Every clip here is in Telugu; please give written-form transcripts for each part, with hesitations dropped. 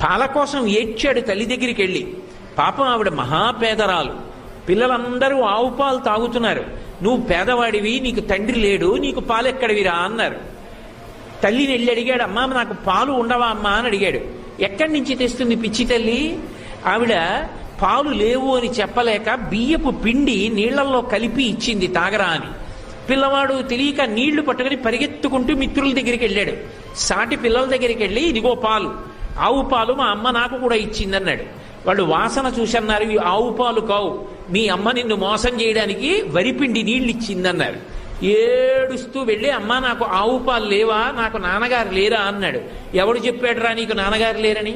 పాల కోసం ఏడ్చాడు తల్లి దగ్గరికి వెళ్ళి. పాపం ఆవిడ మహాపేదరాలు. పిల్లలందరూ ఆవు పాలు తాగుతున్నారు. నువ్వు పేదవాడివి, నీకు తండ్రి లేడు, నీకు పాలు ఎక్కడివిరా అన్నారు. తల్లిని వెళ్ళి అడిగాడు, అమ్మా నాకు పాలు ఉండవా అమ్మా అని అడిగాడు. ఎక్కడి నుంచి తెస్తుంది పిచ్చి తల్లి? ఆవిడ పాలు లేవు అని చెప్పలేక బియ్యపు పిండి నీళ్లలో కలిపి ఇచ్చింది తాగరా అని. పిల్లవాడు తెలియక నీళ్లు పట్టుకుని పరిగెత్తుకుంటూ మిత్రుల దగ్గరికి వెళ్ళాడు. సాటి పిల్లల దగ్గరికి వెళ్ళి, ఇదిగో పాలు, ఆవు పాలు మా అమ్మ నాకు కూడా ఇచ్చిందన్నాడు. వాళ్ళు వాసన చూసన్నారు, ఇవి ఆవు పాలు కావు, మీ అమ్మ నిన్ను మోసం చేయడానికి వరిపిండి నీళ్ళు ఇచ్చిందన్నారు. ఏడుస్తూ వెళ్ళి, అమ్మ నాకు ఆవు పాలు లేవా, నాకు నాన్నగారు లేరా అన్నాడు. ఎవడు చెప్పాడురా నీకు నాన్నగారు లేరని?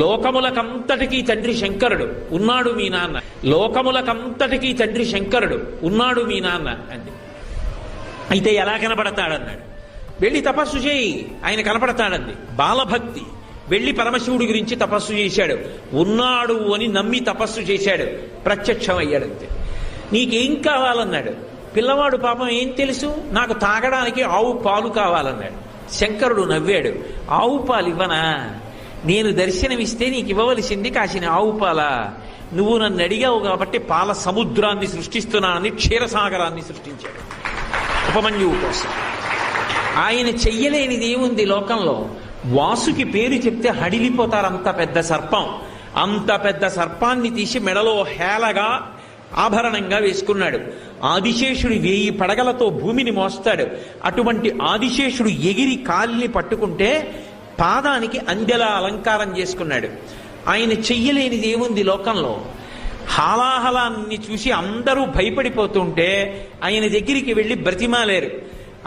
లోకములకంతటికీ తండ్రి శంకరుడు, ఉన్నాడు మీ నాన్న. లోకములకంతటికీ తండ్రి శంకరుడు, ఉన్నాడు మీ నాన్న అంది. అయితే ఎలా కనపడతాడన్నాడు. వెళ్ళి తపస్సు చేయి, ఆయన కనపడతాడంది. బాలభక్తి. వెళ్ళి పరమశివుడి గురించి తపస్సు చేశాడు. ఉన్నాడు అని నమ్మి తపస్సు చేశాడు. ప్రత్యక్షం అయ్యాడంతే. నీకేం కావాలన్నాడు. పిల్లవాడు పాపం ఏం తెలుసు, నాకు తాగడానికి ఆవు పాలు కావాలన్నాడు. శంకరుడు నవ్వాడు. ఆవు పాలు ఇవ్వనా? నేను దర్శనమిస్తే నీకు ఇవ్వవలసింది కాసిన ఆవు పాల. నువ్వు నన్ను అడిగావు కాబట్టి పాల సముద్రాన్ని సృష్టిస్తున్నానని క్షీరసాగరాన్ని సృష్టించాడు ఉపమన్యువు కోసం. ఆయన చెయ్యలేనిది ఏముంది లోకంలో? వాసుకి పేరు చెప్తే హడిలిపోతారు. అంత పెద్ద సర్పం, అంత పెద్ద సర్పాన్ని తీసి మెడలో హేళగా ఆభరణంగా వేసుకున్నాడు. ఆదిశేషుడు 1000 పడగలతో భూమిని మోస్తాడు. అటువంటి ఆదిశేషుడు ఎగిరి కాలిని పట్టుకుంటే పాదానికి అందెలా అలంకారం చేసుకున్నాడు. ఆయన చెయ్యలేనిది ఏముంది లోకంలో? హాలాహలాన్ని చూసి అందరూ భయపడిపోతుంటే ఆయన దగ్గరికి వెళ్ళి బ్రతిమాలేరు.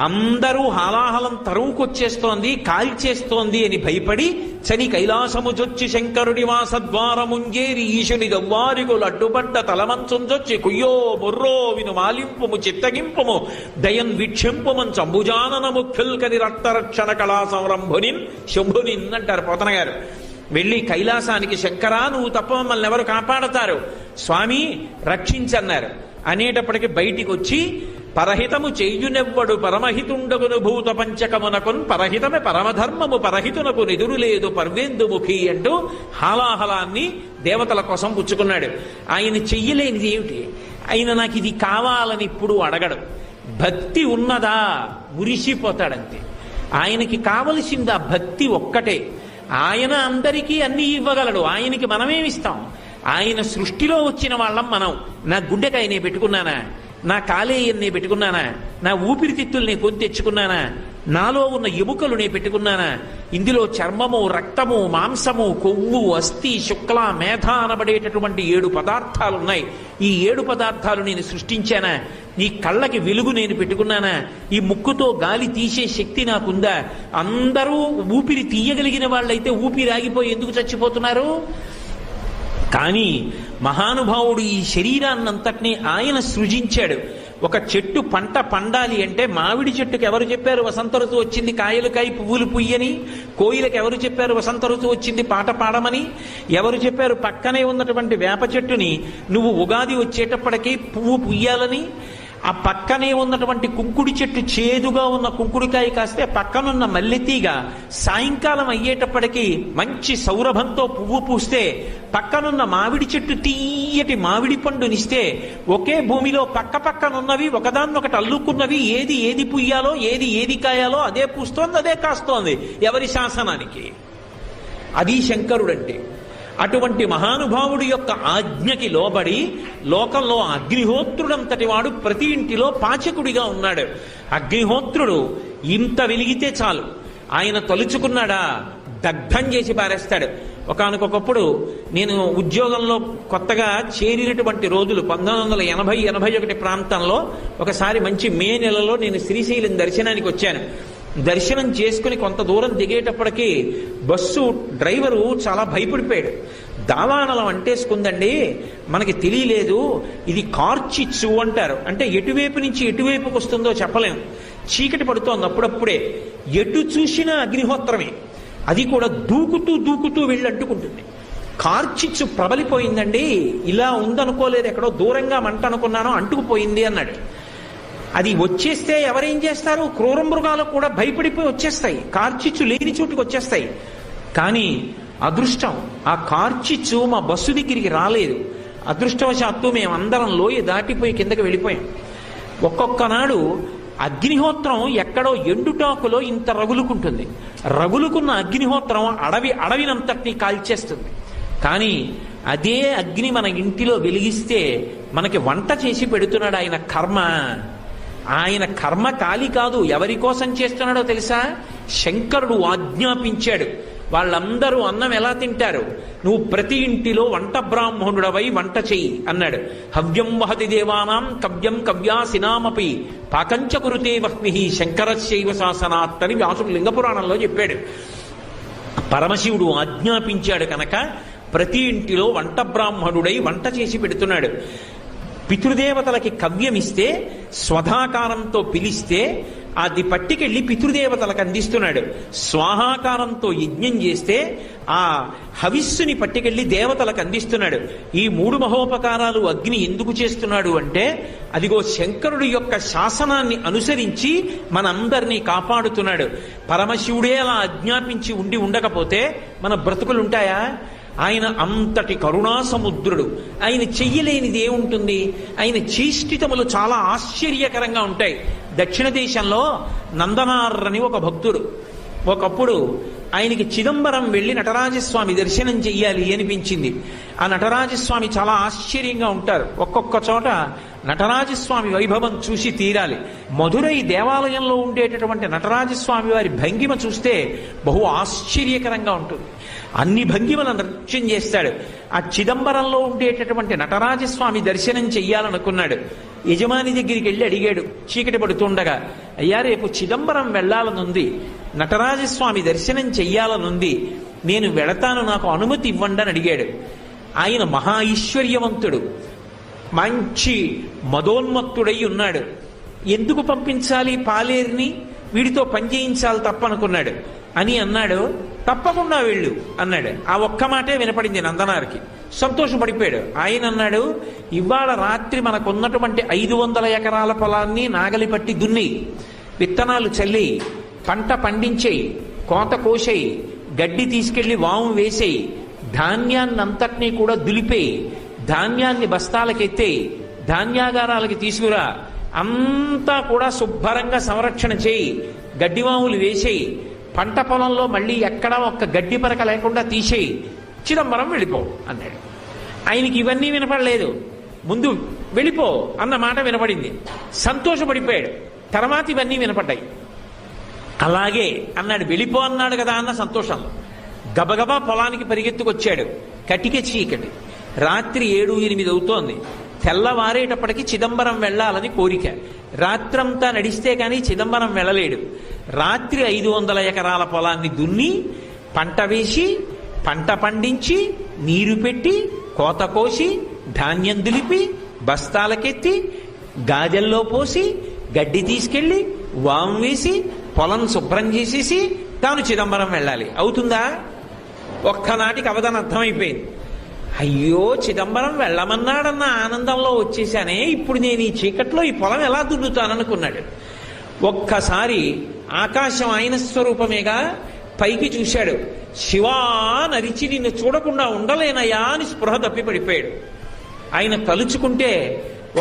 అందరూ హాలాహలం తరువుకొచ్చేస్తోంది, కాల్చేస్తోంది అని భయపడి చని కైలాసముజొచ్చి శంకరుడి వాసద్వారముంజేరి ఈశుని దవ్వారిగులు అడ్డుపడ్డ తలమంచుంజొచ్చి కుయ్యో బొర్రో విను మాలింపుము చిత్తగింపుము దయన్ వీక్షింపుమన్ చంబుజానన ముఖ్యుల్కని రక్తరక్షణ కళా సంరంభునిన్ శంభునిన్ అంటారు పోతన గారు. వెళ్ళి కైలాసానికి, శంకరా నువ్వు తప్ప మమ్మల్ని ఎవరు కాపాడతారు, స్వామి రక్షించన్నారు. అనేటప్పటికి బయటికి వచ్చి, పరహితము చేయునెవ్వడు పరమహితుండగును భూత పంచకమునకున్ పరహితమే పరమధర్మము పరహితునకు నిదురు లేదు పర్వేందుముఖి అంటూ హాలాహలాన్ని దేవతల కోసం పుచ్చుకున్నాడు. ఆయన చెయ్యలేనిది ఏమిటి? ఆయన నాకు ఇది కావాలని ఇప్పుడు అడగడు. భక్తి ఉన్నదా మురిసిపోతాడంతే. ఆయనకి కావలసింది ఆ భక్తి ఒక్కటే. ఆయన అందరికీ అన్నీ ఇవ్వగలడు. ఆయనకి మనమేమిస్తాం? ఆయన సృష్టిలో వచ్చిన వాళ్ళం మనం. నా గుండెకాయ నేను పెట్టుకున్నానా, నా కాలేయం నేను పెట్టుకున్నానా, నా ఊపిరితిత్తులు నేను కొని తెచ్చుకున్నానా, నాలో ఉన్న ఎముకలు నేను పెట్టుకున్నానా? ఇందులో చర్మము, రక్తము, మాంసము, కొవ్వు, అస్థి, శుక్ల, మేధ అనబడేటటువంటి 7 పదార్థాలు ఉన్నాయి. ఈ 7 పదార్థాలు నేను సృష్టించానా? ఈ కళ్ళకి వెలుగు నేను పెట్టుకున్నానా? ఈ ముక్కుతో గాలి తీసే శక్తి నాకుందా? అందరూ ఊపిరి తీయగలిగిన వాళ్ళైతే ఊపిరి ఆగిపోయి ఎందుకు చచ్చిపోతున్నారు? కానీ మహానుభావుడు ఈ శరీరాన్నంతటినీ ఆయన సృజించాడు. ఒక చెట్టు పంట పండాలి అంటే మామిడి చెట్టుకు ఎవరు చెప్పారు వసంత ఋతువు వచ్చింది కాయలు కాయి పువ్వులు పుయ్యని? కోయిలకు ఎవరు చెప్పారు వసంత ఋతువు వచ్చింది పాట పాడమని? ఎవరు చెప్పారు పక్కనే ఉన్నటువంటి వేప చెట్టుని నువ్వు ఉగాది వచ్చేటప్పటికీ పువ్వు పుయ్యాలని? ఆ పక్కనే ఉన్నటువంటి కుంకుడి చెట్టు చేదుగా ఉన్న కుంకుడికాయ కాస్తే పక్కనున్న మల్లెతీగ సాయంకాలం అయ్యేటప్పటికీ మంచి సౌరభంతో పువ్వు పూస్తే పక్కనున్న మామిడి చెట్టు తీయటి మామిడి పండునిస్తే ఒకే భూమిలో పక్క పక్కనున్నవి ఒకదాన్నొకటి అల్లుకున్నవి ఏది ఏది పుయ్యాలో ఏది కాయాలో అదే పూస్తోంది, అదే కాస్తోంది. ఎవరి శాసనానికి? అది శంకరుడంటే. అటువంటి మహానుభావుడి యొక్క ఆజ్ఞకి లోబడి లోకంలో అగ్నిహోత్రుడంతటి వాడు ప్రతి ఇంటిలో పాచకుడిగా ఉన్నాడు. అగ్నిహోత్రుడు ఇంత వెలిగితే చాలు, ఆయన తలుచుకున్నాడా దగ్ధం చేసి పారేస్తాడు. ఒకానొకప్పుడు నేను ఉద్యోగంలో కొత్తగా చేరినటువంటి రోజులు 1980-81 ప్రాంతంలో ఒకసారి మంచి మే నెలలో నేను శ్రీశైలం దర్శనానికి వచ్చాను. దర్శనం చేసుకుని కొంత దూరం దిగేటప్పటికీ బస్సు డ్రైవరు చాలా భయపడిపోయాడు. దావానలం అంటేసుకుందండి, మనకి తెలియలేదు, ఇది కార్చిచ్చు అంటారు. అంటే ఎటువైపు నుంచి ఎటువైపుకి వస్తుందో చెప్పలేము. చీకటి పడుతోంది అప్పుడప్పుడే, ఎటు చూసినా అగ్నిహోత్రమే. అది కూడా దూకుతూ వెళ్ళి అంటుకుంటుంది. కార్చిచ్చు ప్రబలిపోయిందండి, ఇలా ఉందనుకోలేదు, ఎక్కడో దూరంగా మంట అనుకున్నానో అంటుకుపోయింది అన్నాడు. అది వచ్చేస్తే ఎవరేం చేస్తారు? క్రూర మృగాలు కూడా భయపడిపోయి వచ్చేస్తాయి, కార్చిచ్చు లేని చోటుకు వచ్చేస్తాయి. కానీ అదృష్టం, ఆ కార్చిచ్చు మా బస్సు దగ్గరికి రాలేదు. అదృష్టవశాత్తు మేమందరం లోయ దాటిపోయి కిందకి వెళ్ళిపోయాం. ఒక్కొక్క నాడు అగ్నిహోత్రం ఎక్కడో ఎండుటాకులో ఇంత రగులుకుంటుంది. రగులుకున్న అగ్నిహోత్రం అడవినంతటినీ కాల్చేస్తుంది. కానీ అదే అగ్ని మన ఇంటిలో వెలిగిస్తే మనకి వంట చేసి పెడుతున్నాడు ఆయన కర్మ. ఆయన కర్మ కాలి కాదు, ఎవరి కోసం చేస్తున్నాడో తెలుసా? శంకరుడు ఆజ్ఞాపించాడు. వాళ్ళందరూ అన్నం ఎలా తింటారు? నువ్వు ప్రతి ఇంటిలో వంట బ్రాహ్మణుడవై వంట చెయ్యి అన్నాడు. హవ్యం వహతి దేవానాం కవ్యం కవ్యాసినామపి పాకంచ కురుతే వహ్ని శంకరశైవ శాసనాత్ అని వ్యాసుడు లింగపురాణంలో చెప్పాడు. పరమశివుడు ఆజ్ఞాపించాడు కనుక ప్రతి ఇంటిలో వంట బ్రాహ్మణుడై వంట చేసి పెడుతున్నాడు. పితృదేవతలకి కవ్యమిస్తే స్వధాకారంతో పిలిస్తే అది పట్టికెళ్ళి పితృదేవతలకు అందిస్తున్నాడు. స్వాహాకారంతో యజ్ఞం చేస్తే ఆ హవిస్సుని పట్టికెళ్ళి దేవతలకు అందిస్తున్నాడు. ఈ 3 మహోపకారాలు అగ్ని ఎందుకు చేస్తున్నాడు అంటే అదిగో శంకరుడి యొక్క శాసనాన్ని అనుసరించి మనందరినీ కాపాడుతున్నాడు. పరమశివుడే అలా ఆజ్ఞాపించి ఉండకపోతే మన బ్రతుకులుంటాయా? ఆయన అంతటి కరుణా సముద్రుడు. ఆయన చెయ్యలేనిది ఏముంటుంది? ఆయన చేష్టితములు చాలా ఆశ్చర్యకరంగా ఉంటాయి. దక్షిణ దేశంలో నందనారని ఒక భక్తుడు. ఒకప్పుడు ఆయనకి చిదంబరం వెళ్ళి నటరాజస్వామి దర్శనం చెయ్యాలి అనిపించింది. ఆ నటరాజస్వామి చాలా ఆశ్చర్యంగా ఉంటారు. ఒక్కొక్క చోట నటరాజస్వామి వైభవం చూసి తీరాలి. మధురై దేవాలయంలో ఉండేటటువంటి నటరాజస్వామి వారి భంగిమ చూస్తే బహు ఆశ్చర్యకరంగా ఉంటుంది. అన్ని భంగిమల నృత్యం చేస్తాడు. ఆ చిదంబరంలో ఉండేటటువంటి నటరాజస్వామి దర్శనం చెయ్యాలనుకున్నాడు. యజమాని దగ్గరికి వెళ్ళి అడిగాడు చీకటి పడుతుండగా, అయ్యా రేపు చిదంబరం వెళ్లాలనుంది, నటరాజస్వామి దర్శనం చెయ్యాలనుంది, నేను వెళతాను, నాకు అనుమతి ఇవ్వండి అని అడిగాడు. ఆయన మహా ఐశ్వర్యవంతుడు, మంచి మదోన్మత్తుడై ఉన్నాడు. ఎందుకు పంపించాలి పాలేరుని, వీడితో పనిచేయించాలి తప్పనుకున్నాడు. అని అన్నాడు, తప్పకుండా వెళ్ళు అన్నాడు. ఆ ఒక్క మాటే వినపడింది నందనారికి. సంతోషపడిపోయాడు. ఆయన అన్నాడు, ఇవాళ రాత్రి మనకున్నటువంటి 500 ఎకరాల పొలాన్ని నాగలి పట్టి దున్ని, విత్తనాలు చల్లి, పంట పండించేయి, కోత కోసేయి, గడ్డి తీసుకెళ్లి వాము వేసేయి, ధాన్యాన్నంతటినీ కూడా దులిపేయి, ధాన్యాన్ని బస్తాలకెత్తేయి, ధాన్యాగారాలకి తీసుకురా, అంతా కూడా శుభ్రంగా సంరక్షణ చేయి, గడ్డివాములు వేసేయి, పంట పొలంలో మళ్ళీ ఎక్కడా ఒక్క గడ్డి పరక లేకుండా తీసేయి, చిదంబరం వెళ్ళిపో అన్నాడు. ఆయనకి ఇవన్నీ వినపడలేదు. ముందు వెళ్ళిపో అన్న మాట వినపడింది. సంతోషపడిపోయాడు. తర్వాత ఇవన్నీ వినపడ్డాయి. అలాగే అన్నాడు, వెళ్ళిపో అన్నాడు కదా అన్న సంతోషంలో గబగబా పొలానికి పరిగెత్తుకొచ్చాడు. కటిక చీకటి, రాత్రి 7-8 అవుతోంది. తెల్లవారేటప్పటికి చిదంబరం వెళ్ళాలని కోరిక. రాత్రంతా నడిస్తే కానీ చిదంబరం వెళ్ళలేడు. రాత్రి 500 ఎకరాల పొలాన్ని దున్ని, పంట వేసి, పంట పండించి, నీరు పెట్టి, కోత కోసి, ధాన్యం దులిపి, బస్తాలకెత్తి, గాజల్లో పోసి, గడ్డి తీసుకెళ్లి, వాము వేసి, పొలం శుభ్రం చేసేసి తాను చిదంబరం వెళ్ళాలి. అవుతుందా? ఒక్కనాటికి అవధానం అర్థమైపోయింది. అయ్యో, చిదంబరం వెళ్ళమన్నాడన్న ఆనందంలో వచ్చేసానే, ఇప్పుడు నేను ఈ చీకట్లో ఈ పొలం ఎలా దున్నుతాననుకున్నాడు. ఒక్కసారి ఆకాశం ఆయన స్వరూపమేగా, పైకి చూశాడు. శివా నరిచి నిన్ను చూడకుండా ఉండలేనయా అని స్పృహ తప్పి పడిపోయాడు. ఆయన తలుచుకుంటే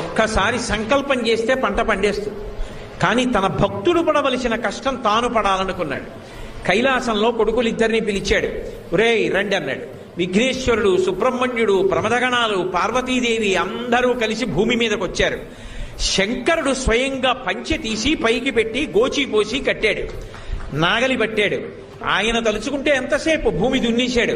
ఒక్కసారి సంకల్పం చేస్తే పంట పండేస్తుంది. కానీ తన భక్తుడు పడవలసిన కష్టం తాను పడాలనుకున్నాడు. కైలాసంలో కొడుకులిద్దరినీ పిలిచాడు. ఒరేయ్ రండి అన్నాడు. విఘ్నేశ్వరుడు, సుబ్రహ్మణ్యుడు, ప్రమదగణాలు, పార్వతీదేవి అందరూ కలిసి భూమి మీదకి వచ్చారు. శంకరుడు స్వయంగా పంచె తీసి పైకి పెట్టి గోచి పోసి కట్టాడు. నాగలి పట్టాడు. ఆయన తలుచుకుంటే ఎంతసేపు భూమి దున్నేశాడు.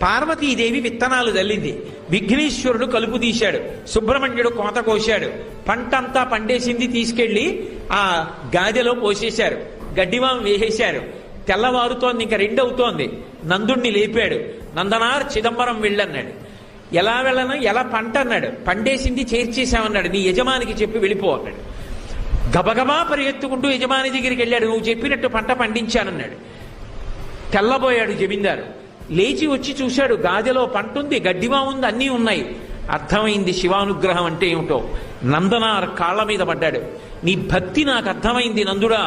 పార్వతీదేవి విత్తనాలు చల్లింది. విఘ్నేశ్వరుడు కలుపు తీశాడు. సుబ్రహ్మణ్యుడు కోత కోశాడు. పంటంతా పండేసింది తీసుకెళ్లి ఆ గాదెలో పోసేశారు. గడ్డివాం వేసేశారు. తెల్లవారుతోంది, ఇంకా 2 అవుతోంది. నందుణ్ణి లేపాడు. నందనార్ చిదంబరం వెళ్ళన్నాడు. ఎలా వెళ్ళను? ఎలా పంట అన్నాడు. పండేసింది చేర్చేశామన్నాడు. నీ యజమానికి చెప్పి వెళ్ళిపో అన్నాడు. గబగబా పరిగెత్తుకుంటూ యజమాని దగ్గరికి వెళ్ళాడు. నువ్వు చెప్పినట్టు పంట పండించానన్నాడు. తెల్లబోయాడు జమీందారు. లేచి వచ్చి చూశాడు, గాదెలో పంట ఉంది, గడ్డివా ఉంది, అన్నీ ఉన్నాయి. అర్థమైంది శివానుగ్రహం అంటే ఏమిటో. నందనార్ కాళ్ల మీద పడ్డాడు. నీ భక్తి నాకు అర్థమైంది నందుడా,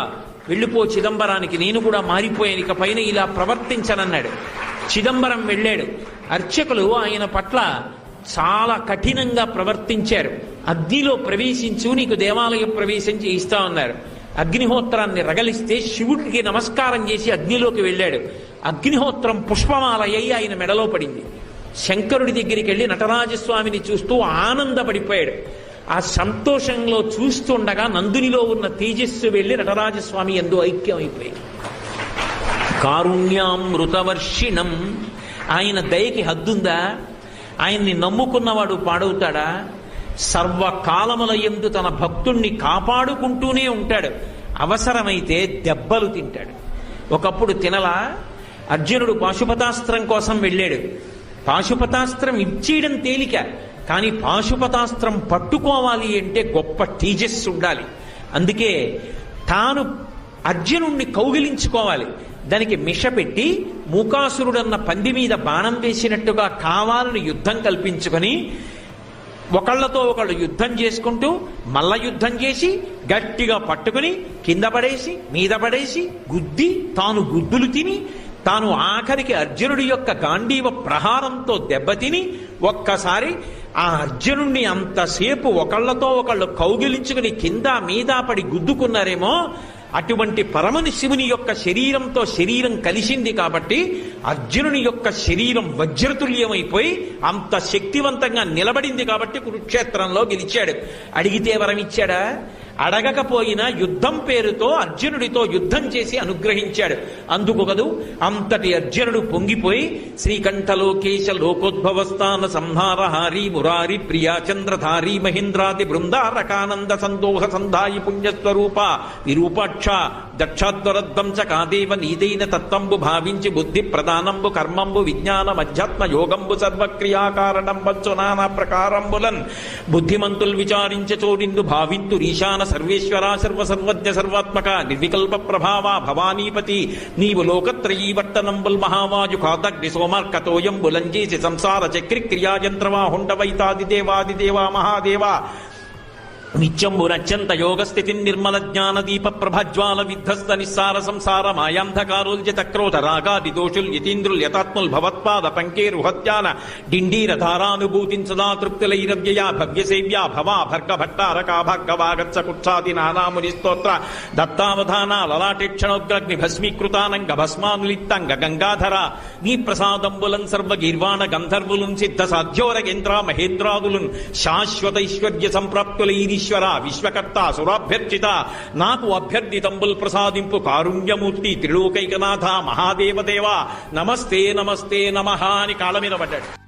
వెళ్ళిపో చిదంబరానికి, నేను కూడా మారిపోయాను, ఇక పైన ఇలా ప్రవర్తించనన్నాడు. చిదంబరం వెళ్ళాడు. అర్చకులు ఆయన పట్ల చాలా కఠినంగా ప్రవర్తించారు. అగ్నిలో ప్రవేశించు, నీకు దేవాలయ ప్రవేశం చేయిస్తా ఉన్నారు. అగ్నిహోత్రాన్ని రగలిస్తే శివుడికి నమస్కారం చేసి అగ్నిలోకి వెళ్ళాడు. అగ్నిహోత్రం పుష్పమాలయ్యి ఆయన మెడలో పడింది. శంకరుడి దగ్గరికి వెళ్ళి నటరాజస్వామిని చూస్తూ ఆనందపడిపోయాడు. ఆ సంతోషంలో చూస్తుండగా నందునిలో ఉన్న తేజస్సు వెళ్ళి నటరాజస్వామి యందు ఐక్యమైపోయాడు. కారుణ్యామృతవర్షిణం, ఆయన దయకి హద్దుందా? ఆయన్ని నమ్ముకున్నవాడు పాడవుతాడా? సర్వకాలముల యందు తన భక్తుణ్ణి కాపాడుకుంటూనే ఉంటాడు. అవసరమైతే దెబ్బలు తింటాడు. ఒకప్పుడు తినలా. అర్జునుడు పాశుపతాస్త్రం కోసం వెళ్ళాడు. పాశుపతాస్త్రం ఇచ్చేయడం తేలిక, కానీ పాశుపతాస్త్రం పట్టుకోవాలి అంటే గొప్ప తేజస్సు ఉండాలి. అందుకే తాను అర్జునుణ్ణి కౌగిలించుకోవాలి. దానికి మిష పెట్టి మూకాసురుడన్న పంది మీద బాణం వేసినట్టుగా కావాలని యుద్ధం కల్పించుకొని ఒకళ్లతో ఒకళ్ళు యుద్ధం చేసుకుంటూ మల్ల యుద్ధం చేసి గట్టిగా పట్టుకుని కింద పడేసి మీద పడేసి గుద్ది తాను గుద్దులు తిని తాను ఆఖరికి అర్జునుడి యొక్క గాంధీవ ప్రహారంతో దెబ్బతిని ఒక్కసారి ఆ అర్జునుణ్ణి అంతసేపు ఒకళ్లతో ఒకళ్ళు కౌగిలించుకుని కింద మీద పడి గుద్దుకున్నారేమో, అటువంటి పరమని శివుని యొక్క శరీరంతో శరీరం కలిసింది కాబట్టి అర్జునుని యొక్క శరీరం వజ్రతుల్యమైపోయి అంత శక్తివంతంగా నిలబడింది కాబట్టి కురుక్షేత్రంలో గెలిచాడు. అడిగితే వరం ఇచ్చాడా? అడగకపోయినా యుద్ధం పేరుతో అర్జునుడితో యుద్ధం చేసి అనుగ్రహించాడు. అందుకు కదూ అంతటి అర్జునుడు పొంగిపోయి శ్రీకంఠలోకేశ లోకోద్భవస్థాన సంహారహారి మురారి ప్రియా చంద్రధారి మహేంద్రాది బృందారకానంద సందోహ సంధాయి పుణ్యస్వరూప విరూపాక్ష దక్షాద్వరద్దంచ కాదేవ నీదైన తత్వంబు భావించి బుద్ధి ప్రధానంబు కర్మంబు విజ్ఞానం అధ్యాత్మ యోగంబు సర్వక్రియాకారణం వచ్చు నానా ప్రకారంబులన్ బుద్ధిమంతులు విచారించ చోడిందు భావింతు ఈశాన సర్వేశ్వర సర్వసర్వజ్ఞ సర్వాత్మక నిర్వికల్ప ప్రభావ భవానీపతి నీవు లోకత్రయీవర్తనంబుల్ మహావాయు కాదగ్ని సోమార్కతోయంబులంజేసి సంసార చక్రి క్రియాయంత్రవా హుండవైతాదిదేవాదిదేవా మహాదేవా నిత్యంబు నత్యంత యోగస్థితి నిర్మల జ్ఞాన దీప ప్రభజ్వాల విధ్వస్త నిస్సార సంసార మాయాంధకారోల్జిత క్రోధ రాగాది దోషుల్ యతీంద్రుల్ యతాత్ముల్ భవత్పాద పంకేరుహత్యాన డిండీర ధారానుభూతిన్ సదా తృప్తులైరవ్యయా భవ్యసేవ్యా భవా భర్గ భట్టారకా భార్గవాగత్స కుక్షాది నానాముని స్తోత్ర దత్తావధాన లలాటేక్షణోగ్రగ్ని భస్మీకృతానంగ భస్మానులిప్తంగ గంగాధర నీ ప్రసాదంబులన్ సర్వగీర్వాణ గంధర్వులున్ సిద్ధ సాధ్యోరగేంద్ర మహేంద్రాదులున్ శాశ్వతైశ్వర్య సంప్రాప్తులైరి విశ్వకర్త సురాభ్యర్చిత నాకు అభ్యర్థితంబుల్ ప్రసాదింపు కారుణ్యమూర్తి త్రిలోకైకనాథ మహాదేవదేవ నమస్తే నమస్తే నమః అని కాళ్ళ మీద పడ్డాడు.